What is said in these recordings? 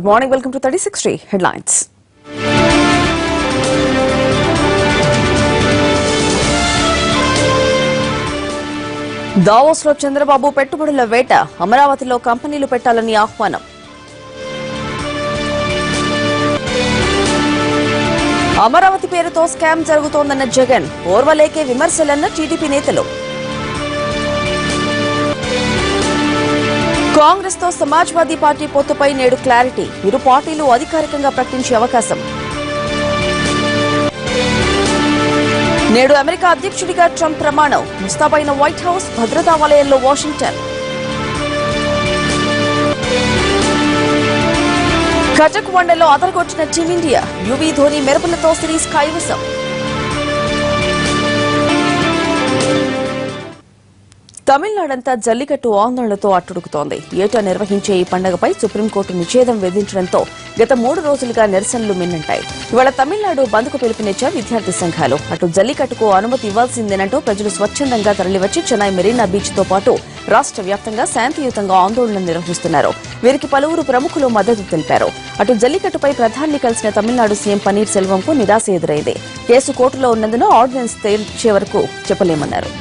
Good morning. Welcome to 3060 Headlines. దావోస్లో Chandrababu పెట్టుబడుల వేట, అమరావతిలో కంపెనీలు పెట్టాలని ఆహ్వానం. అమరావతి పేరుతో స్కామ్ జరుగుతోందన్న జగన్, ఓర్వలేకే విమర్శలన్న టీడీపీ నేతలు. కాంగ్రెస్ తో సమాజ్వాదీ పార్టీ పొత్తుపై నేడు క్లారిటీ, ఇరు పార్టీలు అధికారికంగా ప్రకటించే అవకాశం. నేడు అమెరికా అధ్యక్షుడిగా ట్రంప్ ప్రమాణం, ముస్తాబైన వైట్ హౌస్, భద్రతా వలయంలో వాషింగ్టన్. కటక్ వన్డేలో అదరగొట్టిన టీమిండియా, యువీ ధోని మెరుపులతో సిరీస్ కైవసం. తమిళనాడంతా జల్లికట్టు ఆందోళనలతో అట్టుడుకుతోంది. ఏటా నిర్వహించే ఈ పండుగపై సుప్రీంకోర్టు నిషేధం విధించడంతో గత 3 రోజులుగా నిరసనలు మిన్నంటాయి. ఇవాళ తమిళనాడు బంద్కు పిలుపునిచ్చే విద్యార్థి సంఘాలు. అటు జల్లికట్టుకు అనుమతి ఇవ్వాల్సిందేనంటూ ప్రజలు స్వచ్ఛందంగా తరలివచ్చి చెన్నై మెరీనా బీచ్ తో పాటు రాష్ట్ర వ్యాప్తంగా శాంతియుతంగా ఆందోళన నిర్వహిస్తున్నారు. వీరికి పలువురు ప్రముఖులు మద్దతు తెలిపారు. అటు జల్లికట్టుపై ప్రధాని కలిసిన తమిళనాడు సీఎం పన్నీర్ సెల్వంకు నిరాశ ఎదురైంది. కేసు కోర్టులో ఉన్నందున ఆర్డినెన్స్ తేల్చే వరకు చెప్పలేమన్నారు.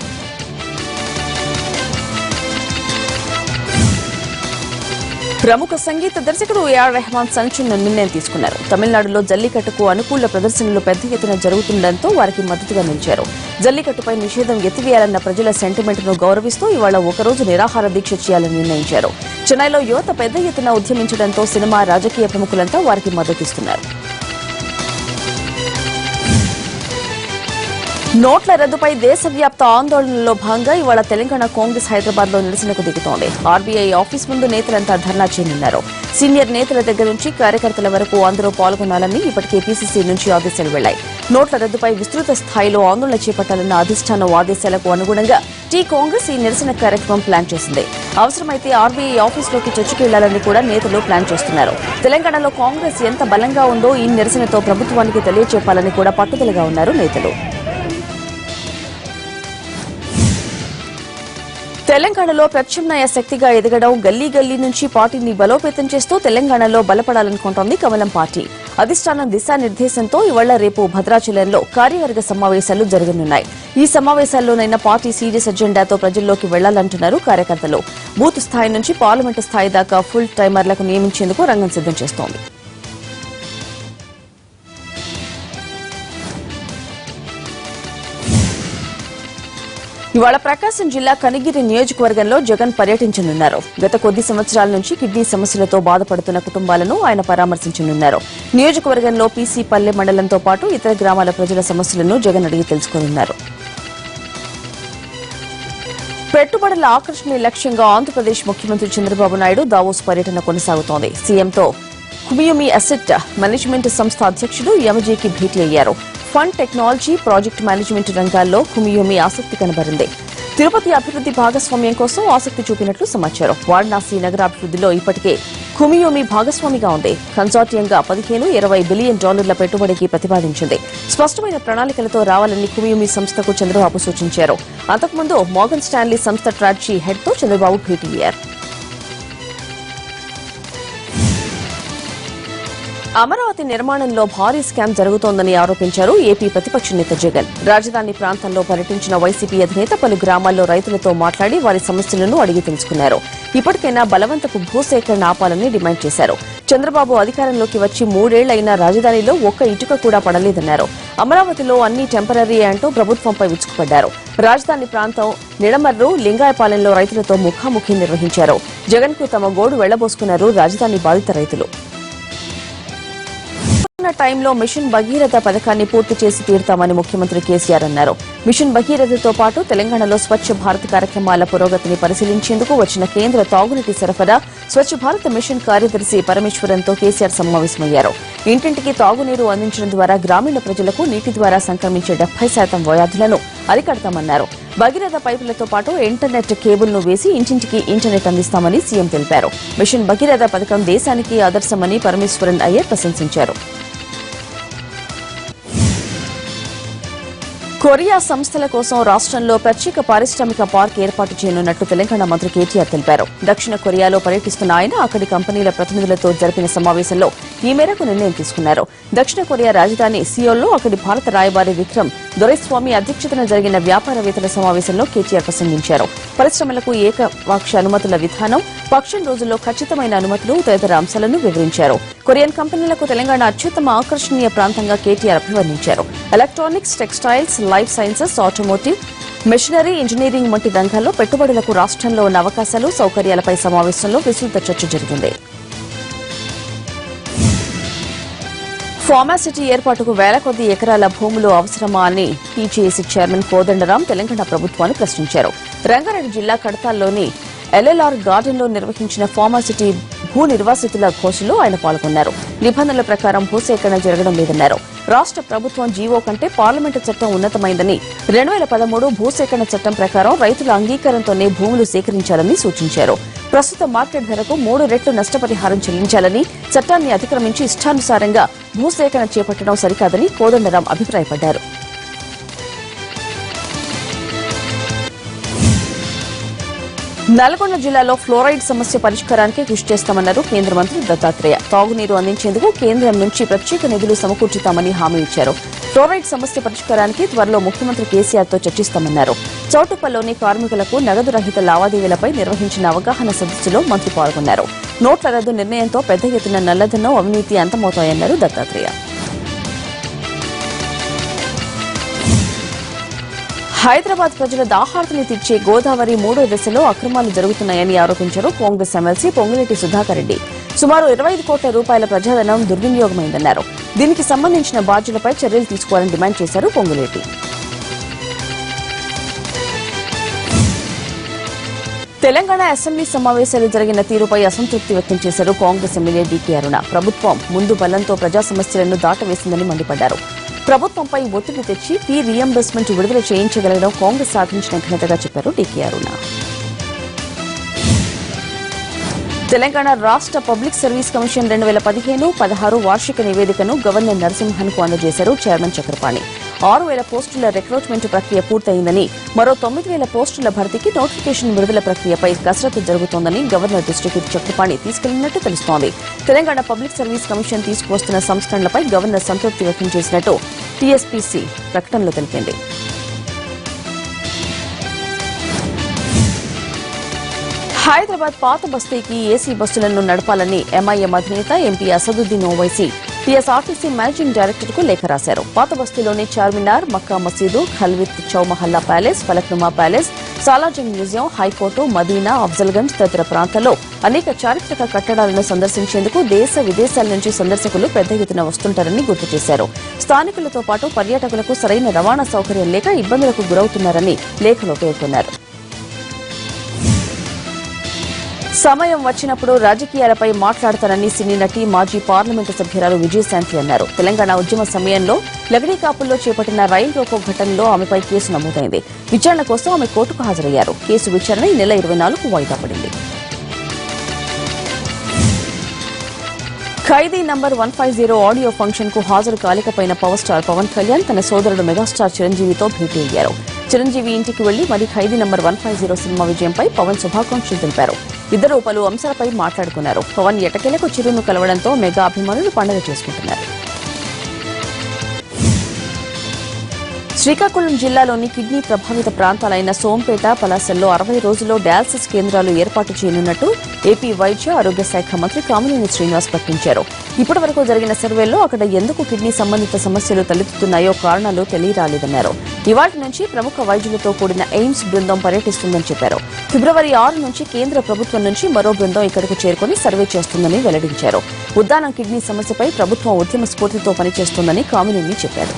ప్రముఖ సంగీత దర్శకుడు ఏఆర్ రెహమాన్ సంచలన నిర్ణయం తీసుకున్నారు. తమిళనాడులో జల్లికట్టుకు అనుకూల ప్రదర్శనలు పెద్ద ఎత్తున జరుగుతుండటంతో వారికి మద్దతుగా నిలిచారు. జల్లికట్టుపై నిషేధం ఎత్తివేయాలన్న ప్రజల సెంటిమెంట్ ను గౌరవిస్తూ ఇవాళ ఒకరోజు నిరాహార దీక్ష చేయాలని నిర్ణయించారు. చెన్నైలో యువత పెద్ద ఎత్తున ఉద్యమించడంతో సినిమా, రాజకీయ ప్రముఖులంతా వారికి మద్దతిస్తున్నారు. నోట్ల రద్దుపై దేశవ్యాప్త ఆందోళనలో భాగంగా ఇవాళ తెలంగాణ కాంగ్రెస్ హైదరాబాద్ లో నిరసనకు దిగుతోంది. ఆర్బీఐ ఆఫీస్ ముందు నేతలంతా ధర్నా చేయనున్నారు. సీనియర్ నేతల దగ్గర నుంచి కార్యకర్తల వరకు అందరూ పాల్గొనాలని ఇప్పటికే పీసీసీ నుంచి ఆదేశాలు వెళ్లాయి. నోట్ల రద్దుపై విస్తృత స్థాయిలో ఆందోళన చేపట్టాలన్న అధిష్టానం ఆదేశాలకు అనుగుణంగా కాంగ్రెస్ ఈ నిరసన కార్యక్రమం ప్లాన్ చేసింది. అవసరమైతే ఆర్బీఐ ఆఫీసులోకి చొచ్చుకెళ్లాలని కూడా నేతలు ప్లాన్ చేస్తున్నారు. తెలంగాణలో కాంగ్రెస్ ఎంత బలంగా ఉందో ఈ నిరసనతో ప్రభుత్వానికి తెలియజెప్పాలని కూడా పట్టుదలగా ఉన్నారు నేతలు. తెలంగాణలో ప్రత్యామ్నాయ శక్తిగా ఎదగడం, గల్లీ గల్లీ నుంచి పార్టీని బలోపేతం చేస్తూ తెలంగాణలో బలపడాలనుకుంటోంది కమలం పార్టీ. అధిష్టానం దిశానిర్దేశంతో ఇవాళ రేపు భద్రాచలంలో కార్యవర్గ సమావేశాలు జరగనున్నాయి. ఈ సమావేశాల్లోనైనా పార్టీ సీరియస్ అజెండాతో ప్రజల్లోకి వెళ్లాలంటున్నారు కార్యకర్తలు. బూత్ స్థాయి నుంచి పార్లమెంటు స్థాయి దాకా ఫుల్ టైమర్లకు నియమించేందుకు రంగం సిద్దం చేస్తోంది. ఇవాళ ప్రకాశం జిల్లా కనిగిరి నియోజకవర్గంలో జగన్ పర్యటించనున్నారు. గత కొద్ది సంవత్సరాల నుంచి కిడ్నీ సమస్యలతో బాధపడుతున్న కుటుంబాలను ఆయన పరామర్శించనున్నారు. నియోజకవర్గంలో పీసీ పల్లె మండలంతో పాటు ఇతర గ్రామాల ప్రజల సమస్యలను జగన్ అడిగి తెలుసుకోనున్నారు. పెట్టుబడుల ఆకర్షణ లక్ష్యంగా ఆంధ్రప్రదేశ్ ముఖ్యమంత్రి చంద్రబాబు నాయుడు దావోస్ పర్యటన కొనసాగుతోంది. సీఎంతో కుమియుమి అసెట్ మేనేజ్మెంట్ సంస్థ అధ్యక్షుడు యమజీకి భేటీ అయ్యారు. ఫండ్, టెక్నాలజీ, ప్రాజెక్టు మేనేజ్మెంట్ రంగాల్లో కుమియుమి ఆసక్తి కనబరింది. తిరుపతి అభివృద్ది భాగస్వామ్యం కోసం ఆసక్తి చూపినట్లు సమాచారం. వారణాసి నగరాభివృద్దిలో ఇప్పటికే కుమియుమి భాగస్వామిగా ఉంది. కన్సార్టియంగా 15-20 బిలియన్ డాలర్ల పెట్టుబడికి ప్రతిపాదించింది. స్పష్టమైన ప్రణాళికలతో రావాలని కుమియుమి సంస్థకు చంద్రబాబు సూచించారు. అంతకుముందు మోర్గన్ స్టాన్లీ సంస్థ ట్రాడ్జీ హెడ్ తో చంద్రబాబు భేటీ అయ్యారు. అమరావతి నిర్మాణంలో భారీ స్కామ్ జరుగుతోందని ఆరోపించారు ఏపీ ప్రతిపక్ష నేత జగన్. రాజధాని ప్రాంతంలో పర్యటించిన వైసీపీ అధినేత పలు గ్రామాల్లో రైతులతో మాట్లాడి వారి సమస్యలను అడిగి తెలుసుకున్నారు. ఇప్పటికైనా బలవంతపు భూసేకరణ ఆపాలని డిమాండ్ చేశారు. చంద్రబాబు అధికారంలోకి వచ్చి 3 ఏళ్లైనా రాజధానిలో ఒక్క ఇటుక కూడా పడలేదన్నారు. అమరావతిలో అన్ని టెంపరరీ అంటూ ప్రభుత్వంపై విరుచుకుపడ్డారు. రాజధాని ప్రాంతం నిడమర్రు, లింగాయపాలెంలో రైతులతో ముఖాముఖి నిర్వహించారు. జగన్ కు తమ గోడు వెళ్లబోసుకున్నారు రాజధాని బాధిత రైతులు. టైంలో మిషన్ భగీరథ పథకాన్ని పూర్తి చేసి తీరుతామని ముఖ్యమంత్రి కేసీఆర్ అన్నారు. మిషన్ భగీరథతో పాటు తెలంగాణలో స్వచ్ఛ భారత్ కార్యక్రమాల పురోగతిని పరిశీలించేందుకు వచ్చిన కేంద్ర తాగునీటి సరఫరా, స్వచ్ఛ భారత్ మిషన్ కార్యదర్శి పరమేశ్వరన్తో కేసీఆర్ సమావేశమయ్యారు. ఇంటింటికి తాగునీరు అందించడం ద్వారా గ్రామీణ ప్రజలకు నీటి ద్వారా సంక్రమించే 70% వ్యాధులను అరికడతామన్నారు. భగీరథ పైపులతో పాటు ఇంటర్నెట్ కేబుల్ ను వేసి ఇంటింటికి ఇంటర్నెట్ అందిస్తామని సీఎం తెలిపారు. మిషన్ భగీరథ పథకం దేశానికి ఆదర్శమని పరమేశ్వరన్ అయ్యర్ ప్రశంసించారు. కొరియా సంస్థల కోసం రాష్ట్రంలో ప్రత్యేక పారిశ్రామిక పార్క్ ఏర్పాటు చేయనున్నట్టు తెలంగాణ మంత్రి కేటీఆర్ తెలిపారు. దక్షిణ కొరియాలో పర్యటిస్తున్న ఆయన అక్కడి కంపెనీల ప్రతినిధులతో జరిపిన సమావేశంలో ఈ మేరకు నిర్ణయం తీసుకున్నారు. దక్షిణ కొరియా రాజధాని సియోల్లో అక్కడి భారత రాయబారి విక్రమ్ దొరైస్వామి అధ్యక్షతన జరిగిన వ్యాపారవేత్తల సమావేశంలో కేటీఆర్ ప్రసంగించారు. పరిశ్రమలకు ఏకపక్ష అనుమతుల విధానం, పక్షం రోజుల్లో ఖచ్చితమైన అనుమతులు తదితర అంశాలను వివరించారు. కొరియన్ కంపెనీలకు తెలంగాణ అత్యుత్తమ ఆకర్షణీయ ప్రాంతంగా కేటీఆర్ అభివర్ణించారు. Electronics, textiles, life sciences, automotive, machinery, engineering వంటి రంగాల్లో పెట్టుబడులకు రాష్ట్రంలో ఉన్న అవకాశాలు, సౌకర్యాలపై సమావేశంలో విస్తృత చర్చ జరిగింది. ఫార్మాసిటీ ఏర్పాటుకు వేల కొద్ది ఎకరాల భూములు అవసరమా అని టీజేఏసీ చైర్మన్ కోదండరాం తెలంగాణ ప్రభుత్వాన్ని ప్రశ్నించారు. రంగారెడ్డి జిల్లా కడతాల్లోని ఎల్ఎల్ఆర్ గార్డెన్లో నిర్వహించిన ఫార్మాసిటీ భూ నిర్వాసితుల ఘోషలో ఆయన పాల్గొన్నారు. నిబంధనల ప్రకారం భూసేకరణ జరగడం లేదన్నారు. రాష్ట్ర ప్రభుత్వం జీవో కంటే పార్లమెంటు చట్టం ఉన్నతమైందని 2013 భూసేకరణ చట్టం ప్రకారం రైతుల అంగీకారంతోనే భూములు సేకరించాలని సూచించారు. ప్రస్తుత మార్కెట్ ధరకు 3 రెట్లు నష్టపరిహారం చెల్లించాలని, చట్టాన్ని అతిక్రమించి ఇష్టానుసారంగా భూసేకరణ చేపట్టడం సరికాదని కోదండరాం అభిప్రాయపడ్డారు. నల్గొండ జిల్లాలో ఫ్లోరైడ్ సమస్య పరిష్కారానికి కృషి చేస్తామన్నారు కేంద్ర మంత్రి దత్తాత్రేయ. తాగునీరు అందించేందుకు కేంద్రం నుంచి ప్రత్యేక నిధులు సమకూర్చుతామని హామీ ఇచ్చారు. ఫ్లోరైడ్ సమస్య పరిష్కారానికి త్వరలో ముఖ్యమంత్రి కేసీఆర్తో చర్చిస్తామన్నారు. చౌటుప్పల్లోని కార్మికులకు నగదు రహిత లావాదేవీలపై నిర్వహించిన అవగాహన సదస్సులో మంత్రి పాల్గొన్నారు. నోట్ల రద్దు నిర్ణయంతో పెద్ద ఎత్తున నల్లధనం, అవినీతి అంతమవుతాయన్నారు దత్తాత్రేయ. హైదరాబాద్ ప్రజల దాహార్తిని తీర్చే గోదావరి 3వ దశలో అక్రమాలు జరుగుతున్నాయని ఆరోపించారు కాంగ్రెస్ ఎమ్మెల్సీ పొంగులేటి సుధాకర్ రెడ్డి. సుమారు 25 కోట్ల రూపాయల ప్రజాధనం దుర్వినియోగమైందన్నారు. దీనికి సంబంధించిన బాధ్యులపై చర్యలు తీసుకోవాలని డిమాండ్ చేశారు పొంగులేటి. తెలంగాణ అసెంబ్లీ సమావేశాలు జరిగిన తీరుపై అసంతృప్తి వ్యక్తం చేశారు కాంగ్రెస్ ఎమ్మెల్యే డీకే అరుణ. ప్రభుత్వం ముందు బలంతో ప్రజా సమస్యలను దాటవేసిందని మండిపడ్డారు. ప్రభుత్వంపై ఒత్తిడి తెచ్చి ఫీ రీయింబర్స్మెంట్ విడుదల చేయించగలగడం కాంగ్రెస్ సాధించిన ఘనతగా చెప్పారు డీకే అరుణ. తెలంగాణ రాష్ట్ర పబ్లిక్ సర్వీస్ కమిషన్ 2015-16 వార్షిక నివేదికను గవర్నర్ నరసింహన్కు అందజేశారు చైర్మన్ చక్రపాణి. 6,000 పోస్టుల రిక్రూట్మెంట్ ప్రక్రియ పూర్తయిందని, మరో 9,000 పోస్టుల భర్తీకి నోటిఫికేషన్ విడుదల ప్రక్రియపై కసరత్తు జరుగుతోందని గవర్నర్ దృష్టికి చక్రపాణి తీసుకెళ్లినట్టు తెలుస్తోంది. తెలంగాణ పబ్లిక్ సర్వీస్ కమిషన్ తీసుకువస్తున్న సంస్కరణలపై గవర్నర్ సంతృప్తి వ్యక్తం చేసినట్టు టీఎస్పీసీ ప్రకటనలో తెలిపింది. హైదరాబాద్ పాత బస్తీకి ఏసీ బస్సులను నడపాలని ఎంఐఎం అధినేత MP Asaduddin Owaisi TSRTC managing director కు లేఖ రాశారు. పాత బస్తీలోని Charminar, Mecca Masjid, Khilwat Chowmahalla palace, Falaknuma palace, Salarjung museum, high court, Madina, Afzalgunj తదితర ప్రాంతాల్లో అనేక చారిత్రక కట్టడాలను సందర్శించేందుకు దేశ విదేశాల నుంచి సందర్శకులు పెద్ద ఎత్తున వస్తుంటారని గుర్తు చేశారు. స్థానికులతో పాటు పర్యాటకులకు సరైన రవాణా సౌకర్యం లేక ఇబ్బందులకు గురవుతున్నారని లేఖలో పేర్కొన్నారు. సమయం వచ్చినప్పుడు రాజకీయాలపై మాట్లాడతానని సినీ నటి, మాజీ పార్లమెంటు సభ్యురాలు విజయశాంతి అన్నారు. తెలంగాణ ఉద్యమ సమయంలో లగడీకాపుల్లో చేపట్టిన రైలు రోకో ఘటనలో ఆమెపై కేసు నమోదైంది. విచారణ కోసం ఆమె కోర్టుకు హాజరయ్యారు. కేసు విచారణ ఈ నెల 24కు వాయిదా పడింది. ఖైదీ నంబర్ 150 ఆడియో ఫంక్షన్ కు హాజరు కాలేకపోయిన పవర్ స్టార్ పవన్ కళ్యాణ్ తన సోదరుడు మెగాస్టార్ చిరంజీవితో భేటీ అయ్యారు. చిరంజీవి ఇంటికి వెళ్లి మరి ఖైదీ నంబర్ 150 సినిమా విజయంపై పవన్ శుభాకాంక్షలు తెలిపారు. ఇద్దరు పలు అంశాలపై మాట్లాడుకున్నారు. పవన్ ఎటకెలకు చిరును కలవడంతో మెగా అభిమానులు పండుగ చేసుకుంటున్నారు. శ్రీకాకుళం జిల్లాలోని కిడ్నీ ప్రభావిత ప్రాంతాలైన సోంపేట, పలాసల్లో 60 రోజుల్లో డయాలసిస్ కేంద్రాలు ఏర్పాటు చేయనున్నట్టు ఏపీ వైద్య ఆరోగ్య శాఖ మంత్రి కామినేని శ్రీనివాస్ ప్రకటించారు. ఇప్పటి వరకు జరిగిన సర్వేల్లో అక్కడ ఎందుకు కిడ్నీ సంబంధిత సమస్యలు తలెత్తుతున్నాయో కారణాలు తెలియరాలేదన్నారు. ఇవాటి నుంచి ప్రముఖ వైద్యులతో కూడిన ఎయిమ్స్ బృందం పర్యటిస్తుందని చెప్పారు. ఫిబ్రవరి 6 నుంచి కేంద్ర ప్రభుత్వం నుంచి మరో బృందం ఇక్కడకు చేరుకుని సర్వే చేస్తుందని వెల్లడించారు. ఉద్దానం కిడ్నీ సమస్యపై ప్రభుత్వం ఉద్యమ స్ఫూర్తితో పనిచేస్తోందని కామినేని చెప్పారు.